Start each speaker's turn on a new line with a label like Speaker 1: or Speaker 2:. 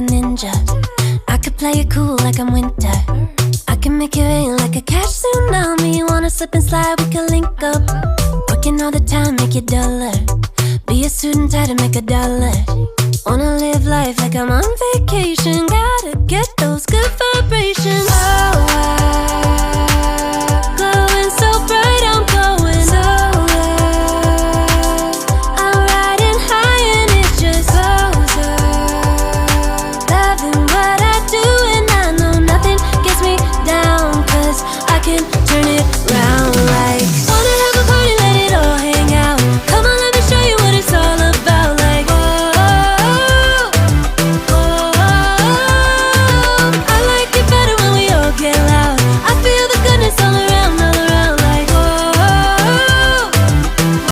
Speaker 1: ninja. I could play it cool like I'm winter. I can make it rain like a cash tsunami. Wanna slip and slide, we can link up. Working all the time, make it duller. Be a student, try to make $1. Wanna live life like I'm on vacation.